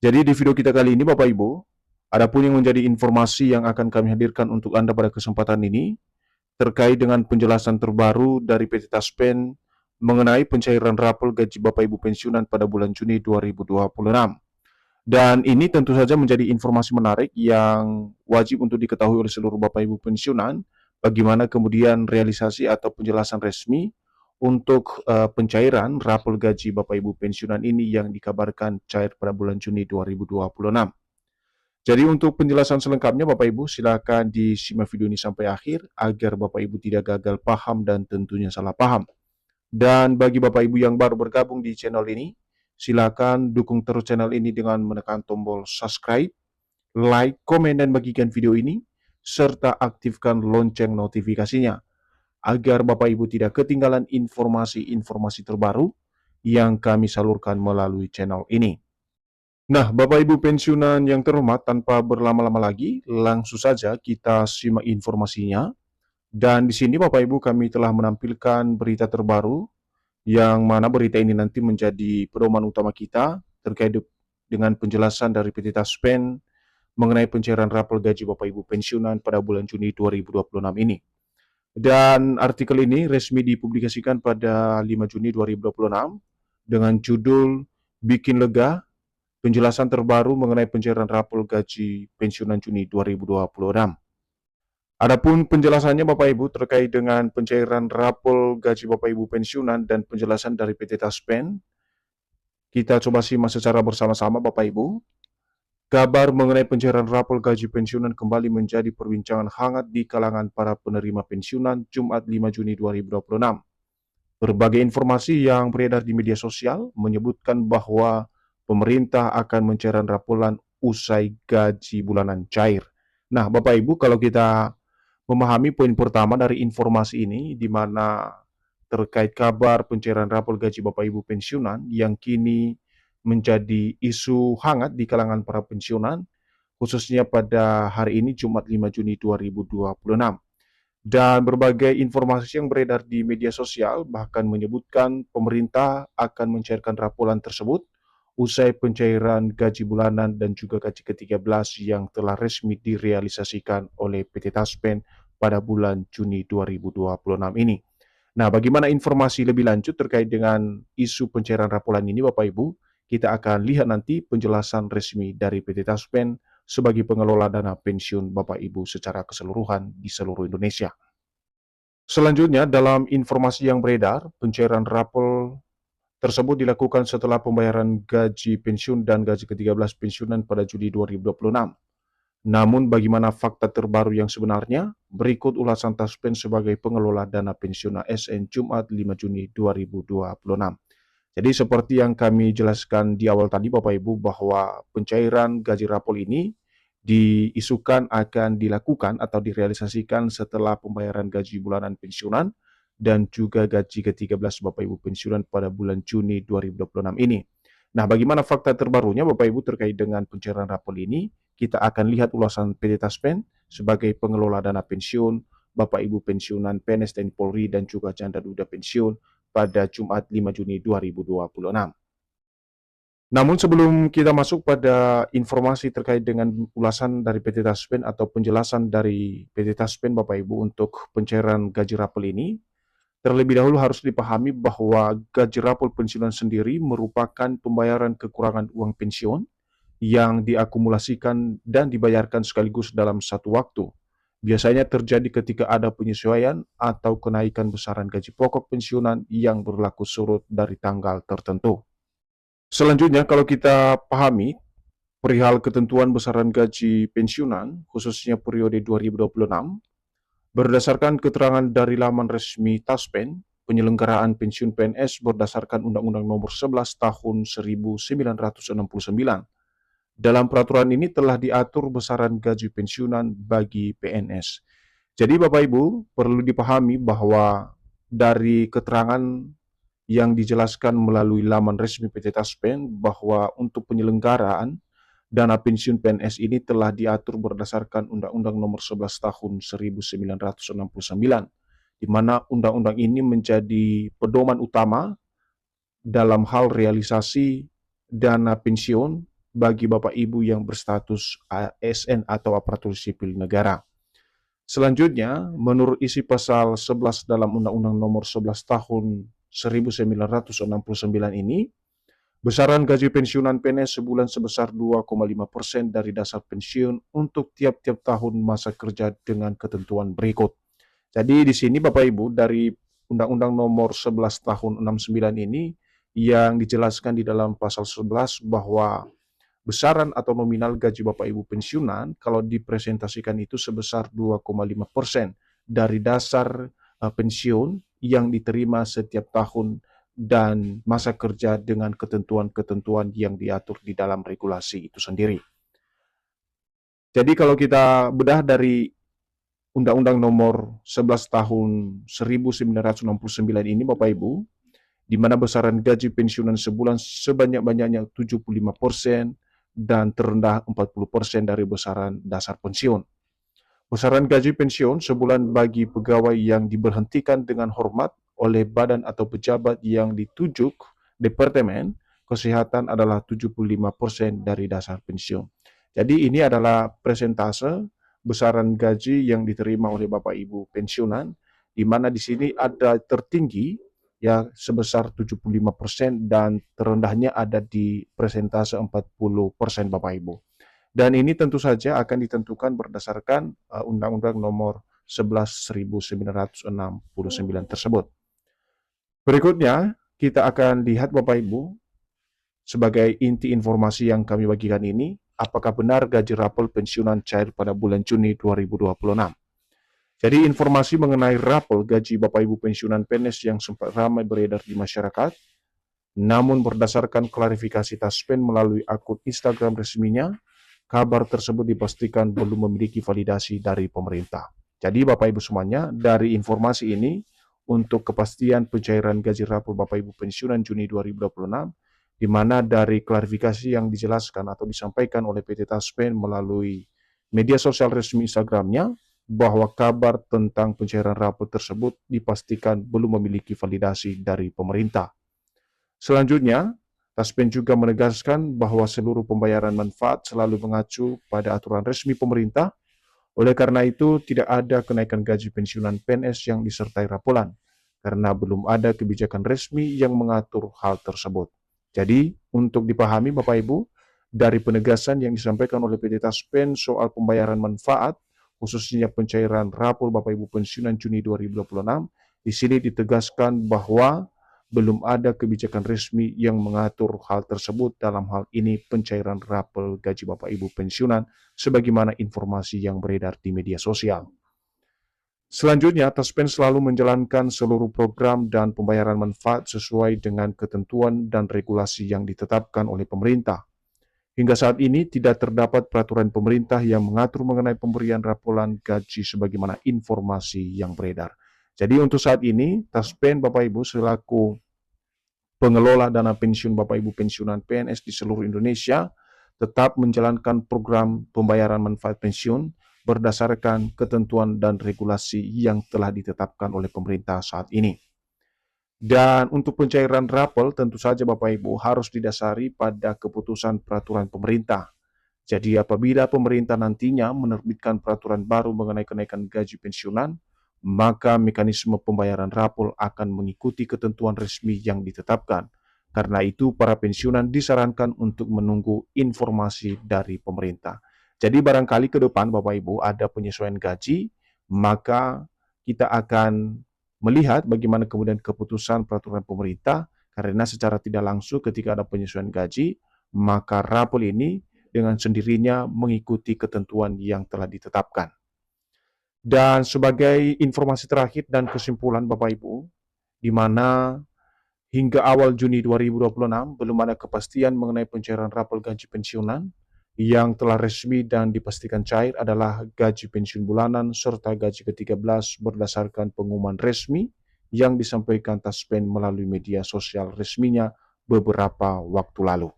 Jadi di video kita kali ini Bapak Ibu, adapun yang menjadi informasi yang akan kami hadirkan untuk Anda pada kesempatan ini terkait dengan penjelasan terbaru dari PT Taspen mengenai pencairan rapor gaji Bapak Ibu pensiunan pada bulan Juni 2026. Dan ini tentu saja menjadi informasi menarik yang wajib untuk diketahui oleh seluruh Bapak Ibu pensiunan, bagaimana kemudian realisasi atau penjelasan resmi untuk pencairan rapor gaji Bapak Ibu pensiunan ini yang dikabarkan cair pada bulan Juni 2026. Jadi untuk penjelasan selengkapnya Bapak Ibu silakan disimak video ini sampai akhir agar Bapak Ibu tidak gagal paham dan tentunya salah paham. Dan bagi Bapak Ibu yang baru bergabung di channel ini, silakan dukung terus channel ini dengan menekan tombol subscribe, like, komen, dan bagikan video ini, serta aktifkan lonceng notifikasinya, agar Bapak Ibu tidak ketinggalan informasi-informasi terbaru yang kami salurkan melalui channel ini. Nah, Bapak Ibu pensiunan yang terhormat, tanpa berlama-lama lagi, langsung saja kita simak informasinya. Dan di sini Bapak Ibu kami telah menampilkan berita terbaru yang mana berita ini nanti menjadi pedoman utama kita terkait dengan penjelasan dari PT Taspen mengenai pencairan rapor gaji Bapak Ibu pensiunan pada bulan Juni 2026 ini. Dan artikel ini resmi dipublikasikan pada 5 Juni 2026 dengan judul Bikin Lega, penjelasan terbaru mengenai pencairan rapor gaji pensiunan Juni 2026. Adapun penjelasannya Bapak Ibu terkait dengan pencairan rapor gaji Bapak Ibu pensiunan dan penjelasan dari PT Taspen, kita coba simak secara bersama-sama Bapak Ibu. Kabar mengenai pencairan rapor gaji pensiunan kembali menjadi perbincangan hangat di kalangan para penerima pensiunan Jumat 5 Juni 2026. Berbagai informasi yang beredar di media sosial menyebutkan bahwa pemerintah akan mencairkan raporan usai gaji bulanan cair. Nah, Bapak Ibu, kalau kita memahami poin pertama dari informasi ini, di mana terkait kabar pencairan rapor gaji Bapak Ibu pensiunan yang kini menjadi isu hangat di kalangan para pensiunan, khususnya pada hari ini Jumat 5 Juni 2026. Dan berbagai informasi yang beredar di media sosial bahkan menyebutkan pemerintah akan mencairkan raporan tersebut usai pencairan gaji bulanan dan juga gaji ke-13 yang telah resmi direalisasikan oleh PT Taspen pada bulan Juni 2026 ini. Nah, bagaimana informasi lebih lanjut terkait dengan isu pencairan raporan ini Bapak Ibu? Kita akan lihat nanti penjelasan resmi dari PT Taspen sebagai pengelola dana pensiun Bapak Ibu secara keseluruhan di seluruh Indonesia. Selanjutnya, dalam informasi yang beredar, pencairan rapor tersebut dilakukan setelah pembayaran gaji pensiun dan gaji ke-13 pensiunan pada Juli 2026. Namun bagaimana fakta terbaru yang sebenarnya? Berikut ulasan Taspen sebagai pengelola dana pensiun ASN Jumat 5 Juni 2026. Jadi seperti yang kami jelaskan di awal tadi Bapak Ibu bahwa pencairan gaji rapor ini diisukan akan dilakukan atau direalisasikan setelah pembayaran gaji bulanan pensiunan dan juga gaji ke-13 Bapak Ibu pensiunan pada bulan Juni 2026 ini. Nah, bagaimana fakta terbarunya Bapak Ibu terkait dengan pencairan rapor ini? Kita akan lihat ulasan PT Taspen sebagai pengelola dana pensiun Bapak Ibu pensiunan PNS TNI Polri dan juga janda duda pensiun pada Jumat 5 Juni 2026. Namun sebelum kita masuk pada informasi terkait dengan ulasan dari PT Taspen atau penjelasan dari PT Taspen Bapak Ibu untuk pencairan gaji rapor ini, terlebih dahulu harus dipahami bahwa gaji rapor pensiunan sendiri merupakan pembayaran kekurangan uang pensiun yang diakumulasikan dan dibayarkan sekaligus dalam satu waktu. Biasanya terjadi ketika ada penyesuaian atau kenaikan besaran gaji pokok pensiunan yang berlaku surut dari tanggal tertentu. Selanjutnya, kalau kita pahami perihal ketentuan besaran gaji pensiunan, khususnya periode 2026, berdasarkan keterangan dari laman resmi Taspen, penyelenggaraan pensiun PNS berdasarkan Undang-Undang Nomor 11 Tahun 1969. Dalam peraturan ini telah diatur besaran gaji pensiunan bagi PNS. Jadi Bapak Ibu perlu dipahami bahwa dari keterangan yang dijelaskan melalui laman resmi PT Taspen bahwa untuk penyelenggaraan dana pensiun PNS ini telah diatur berdasarkan Undang-Undang Nomor 11 Tahun 1969, di mana undang-undang ini menjadi pedoman utama dalam hal realisasi dana pensiun bagi Bapak Ibu yang berstatus ASN atau aparatur sipil negara. Selanjutnya, menurut isi pasal 11 dalam Undang-Undang Nomor 11 Tahun 1969 ini, besaran gaji pensiunan PNS sebulan sebesar 2,5% dari dasar pensiun untuk tiap-tiap tahun masa kerja dengan ketentuan berikut. Jadi di sini Bapak Ibu dari Undang-Undang Nomor 11 Tahun 69 ini yang dijelaskan di dalam pasal 11 bahwa besaran atau nominal gaji Bapak Ibu pensiunan kalau dipresentasikan itu sebesar 2,5% dari dasar pensiun yang diterima setiap tahun dan masa kerja dengan ketentuan-ketentuan yang diatur di dalam regulasi itu sendiri. Jadi kalau kita bedah dari Undang-Undang Nomor 11 Tahun 1969 ini Bapak Ibu, di mana besaran gaji pensiunan sebulan sebanyak-banyaknya 75% dan terendah 40% dari besaran dasar pensiun. Besaran gaji pensiun sebulan bagi pegawai yang diberhentikan dengan hormat oleh badan atau pejabat yang ditunjuk Departemen Kesehatan adalah 75% dari dasar pensiun. Jadi ini adalah persentase besaran gaji yang diterima oleh Bapak Ibu pensiunan, di mana di sini ada tertinggi ya sebesar 75% dan terendahnya ada di persentase 40% Bapak Ibu. Dan ini tentu saja akan ditentukan berdasarkan Undang-Undang Nomor 11.1969 tersebut. Berikutnya, kita akan lihat Bapak Ibu sebagai inti informasi yang kami bagikan ini, apakah benar gaji rapel pensiunan cair pada bulan Juni 2026. Jadi informasi mengenai rapel gaji Bapak Ibu pensiunan PNS yang sempat ramai beredar di masyarakat, namun berdasarkan klarifikasi Taspen melalui akun Instagram resminya, kabar tersebut dipastikan belum memiliki validasi dari pemerintah. Jadi Bapak Ibu semuanya, dari informasi ini, untuk kepastian pencairan gaji rapel Bapak Ibu pensiunan Juni 2026, di mana dari klarifikasi yang dijelaskan atau disampaikan oleh PT Taspen melalui media sosial resmi Instagramnya, bahwa kabar tentang pencairan rapel tersebut dipastikan belum memiliki validasi dari pemerintah. Selanjutnya, Taspen juga menegaskan bahwa seluruh pembayaran manfaat selalu mengacu pada aturan resmi pemerintah. Oleh karena itu, tidak ada kenaikan gaji pensiunan PNS yang disertai rapelan, karena belum ada kebijakan resmi yang mengatur hal tersebut. Jadi, untuk dipahami Bapak Ibu, dari penegasan yang disampaikan oleh PT Taspen soal pembayaran manfaat, khususnya pencairan rapor Bapak Ibu pensiunan Juni 2026, di sini ditegaskan bahwa belum ada kebijakan resmi yang mengatur hal tersebut, dalam hal ini pencairan rapel gaji Bapak Ibu pensiunan sebagaimana informasi yang beredar di media sosial. Selanjutnya, Taspen selalu menjalankan seluruh program dan pembayaran manfaat sesuai dengan ketentuan dan regulasi yang ditetapkan oleh pemerintah. Hingga saat ini tidak terdapat peraturan pemerintah yang mengatur mengenai pemberian raporan gaji sebagaimana informasi yang beredar. Jadi untuk saat ini, Taspen Bapak Ibu selaku pengelola dana pensiun Bapak Ibu pensiunan PNS di seluruh Indonesia tetap menjalankan program pembayaran manfaat pensiun berdasarkan ketentuan dan regulasi yang telah ditetapkan oleh pemerintah saat ini. Dan untuk pencairan rapel tentu saja Bapak Ibu harus didasari pada keputusan peraturan pemerintah. Jadi apabila pemerintah nantinya menerbitkan peraturan baru mengenai kenaikan gaji pensiunan, maka mekanisme pembayaran rapel akan mengikuti ketentuan resmi yang ditetapkan. Karena itu para pensiunan disarankan untuk menunggu informasi dari pemerintah. Jadi barangkali ke depan Bapak Ibu ada penyesuaian gaji, maka kita akan melihat bagaimana kemudian keputusan peraturan pemerintah, karena secara tidak langsung ketika ada penyesuaian gaji, maka rapel ini dengan sendirinya mengikuti ketentuan yang telah ditetapkan. Dan sebagai informasi terakhir dan kesimpulan Bapak Ibu, di mana hingga awal Juni 2026 belum ada kepastian mengenai pencairan rapel gaji pensiunan. Yang telah resmi dan dipastikan cair adalah gaji pensiun bulanan serta gaji ke-13 berdasarkan pengumuman resmi yang disampaikan Taspen melalui media sosial resminya beberapa waktu lalu.